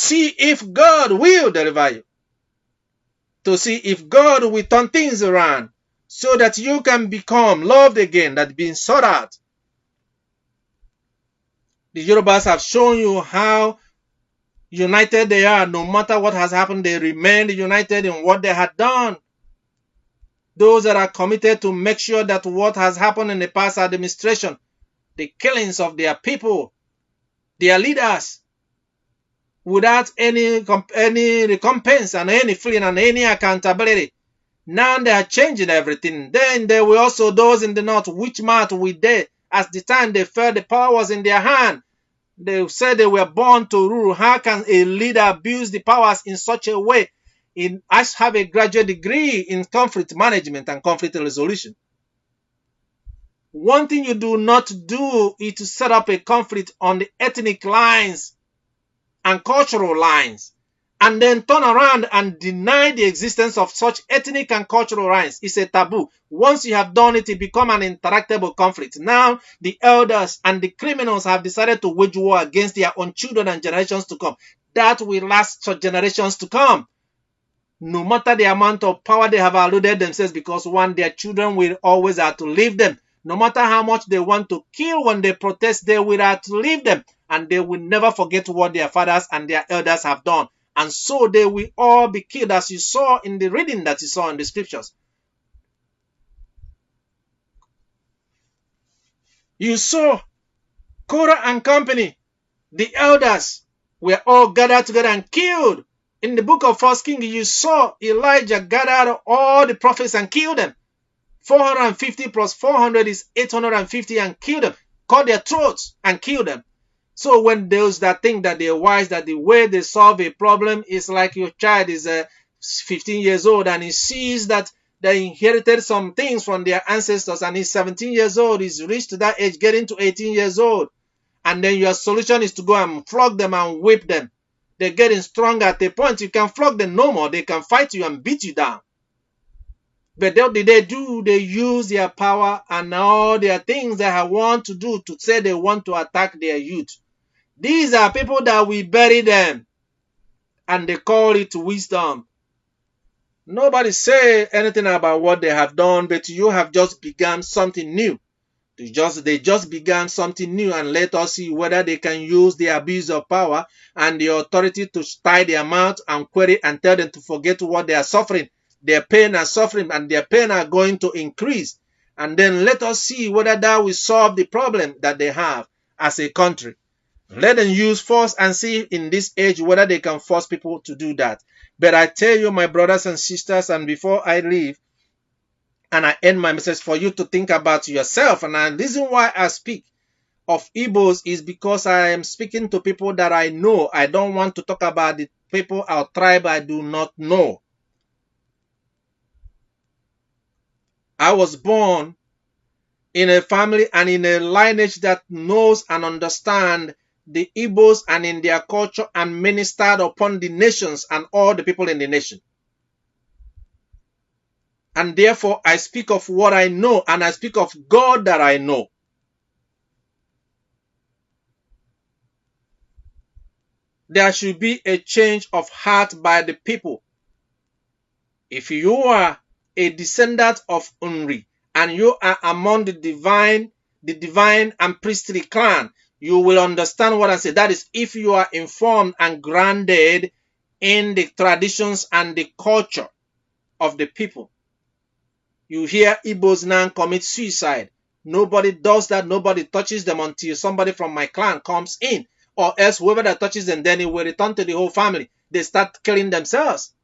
see if God will deliver you, to see if God will turn things around so that you can become loved again, that being sought out. The Yorubas have shown you how united they are. No matter what has happened, they remained united in what they had done. Those that are committed to make sure that what has happened in the past administration, the killings of their people, their leaders, without any recompense and any feeling and any accountability. Now they are changing everything. Then there were also those in the north, which mouth we did. As the time they felt the power was in their hand, they said they were born to rule. How can a leader abuse the powers in such a way? I have a graduate degree in conflict management and conflict resolution. One thing you do not do is to set up a conflict on the ethnic lines and cultural lines, and then turn around and deny the existence of such ethnic and cultural lines. It's a taboo. Once you have done it, it becomes an interactable conflict. Now, the elders and the criminals have decided to wage war against their own children and generations to come. That will last for generations to come. No matter the amount of power they have alluded themselves, because one, their children will always have to leave them. No matter how much they want to kill when they protest, they will have to leave them. And they will never forget what their fathers and their elders have done. And so they will all be killed, as you saw in the reading that you saw in the scriptures. You saw Korah and company, the elders were all gathered together and killed. In the book of 1 Kings, you saw Elijah gathered all the prophets and killed them. 450 plus 400 is 850, and killed them, cut their throats and killed them. So when those that think that they're wise, that the way they solve a problem is like your child is 15 years old and he sees that they inherited some things from their ancestors, and he's 17 years old, he's reached that age, getting to 18 years old. And then your solution is to go and flog them and whip them. They're getting stronger at a point. You can flog them no more. They can fight you and beat you down. But what did they do? They use their power and all their things that they want to do to say they want to attack their youth. These are people that we bury them, and they call it wisdom. Nobody say anything about what they have done, but you have just begun something new. They just began something new, and let us see whether they can use the abuse of power and the authority to tie their mouth and query and tell them to forget what they are suffering. Their pain and suffering and their pain are going to increase. And then let us see whether that will solve the problem that they have as a country. Let them use force and see in this age whether they can force people to do that. But I tell you, my brothers and sisters, and before I leave and I end my message, for you to think about yourself. And the reason why I speak of Igbos is because I am speaking to people that I know. I don't want to talk about the people or tribe I do not know. I was born in a family and in a lineage that knows and understands the Igbos and in their culture, and ministered upon the nations and all the people in the nation. And therefore, I speak of what I know, and I speak of God that I know. There should be a change of heart by the people. If you are a descendant of Unri and you are among the divine and priestly clan, you will understand what I say. That is, if you are informed and grounded in the traditions and the culture of the people. You hear Igbos now commit suicide. Nobody does that. Nobody touches them until somebody from my clan comes in. Or else whoever that touches them, then it will return to the whole family. They start killing themselves.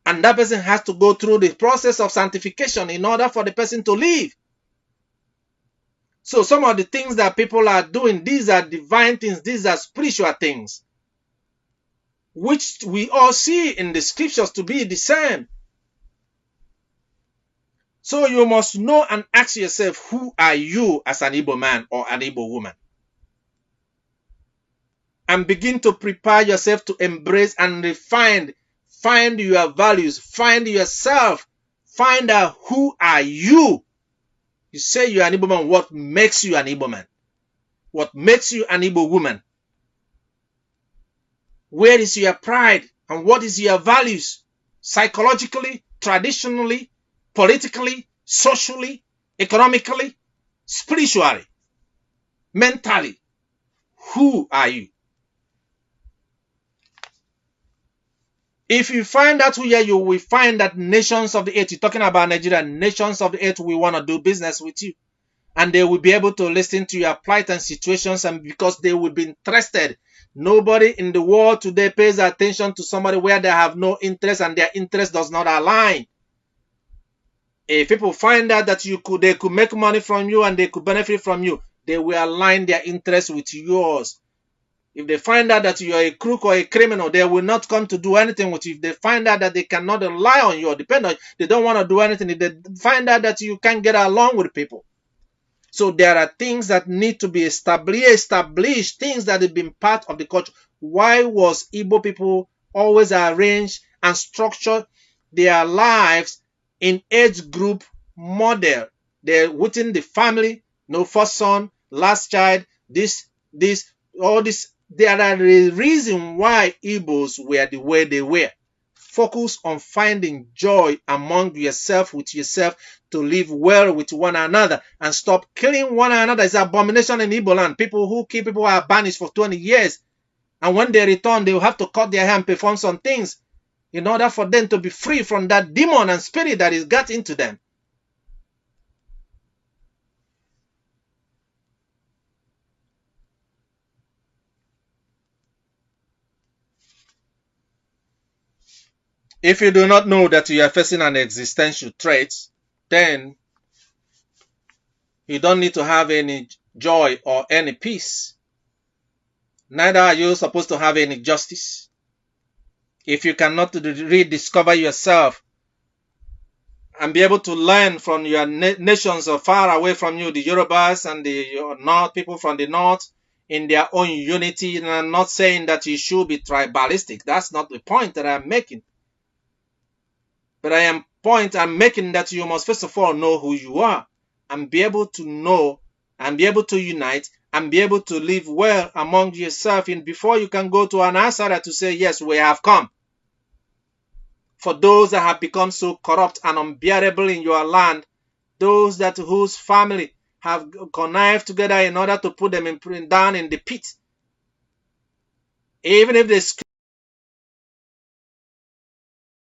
And that person has to go through the process of sanctification in order for the person to live. So some of the things that people are doing, these are divine things, these are spiritual things, which we all see in the scriptures to be the same. So you must know and ask yourself, who are you as an Igbo man or an Igbo woman? And begin to prepare yourself to embrace and refine, find your values, find yourself, find out who are you. You say you're an Igbo man, what makes you an Igbo man? What makes you an Igbo woman? Where is your pride? And what is your values? Psychologically, traditionally, politically, socially, economically, spiritually, mentally. Who are you? If you find out who you are, you will find that nations of the earth, you're talking about Nigeria, nations of the earth will want to do business with you. And they will be able to listen to your plight and situations, and because they will be interested. Nobody in the world today pays attention to somebody where they have no interest and their interest does not align. If people find out that they could make money from you and they could benefit from you, they will align their interest with yours. If they find out that you are a crook or a criminal, they will not come to do anything with you. If they find out that they cannot rely on you or depend on you, they don't want to do anything. If they find out that you can't get along with people. So there are things that need to be established, things that have been part of the culture. Why was Igbo people always arrange and structure their lives in age group model? They're within the family, no first son, last child, all this. There are a reason why Igbos were the way they were. Focus on finding joy among yourself, with yourself, to live well with one another, and stop killing one another. It's an abomination in Igbo land. People who kill people are banished for 20 years. And when they return, they will have to cut their hair and perform some things in order for them to be free from that demon and spirit that is got into them. If you do not know that you are facing an existential threat, then you don't need to have any joy or any peace. Neither are you supposed to have any justice. If you cannot rediscover yourself and be able to learn from your nations far away from you, the Yorubas and the North, people from the North, in their own unity, and I'm not saying that you should be tribalistic. That's not the point that I'm making. But I'm making that you must first of all know who you are and be able to know and be able to unite and be able to live well among yourself before you can go to an outsider to say, yes, we have come. For those that have become so corrupt and unbearable in your land, those whose family have connived together in order to put them down in the pit, even if they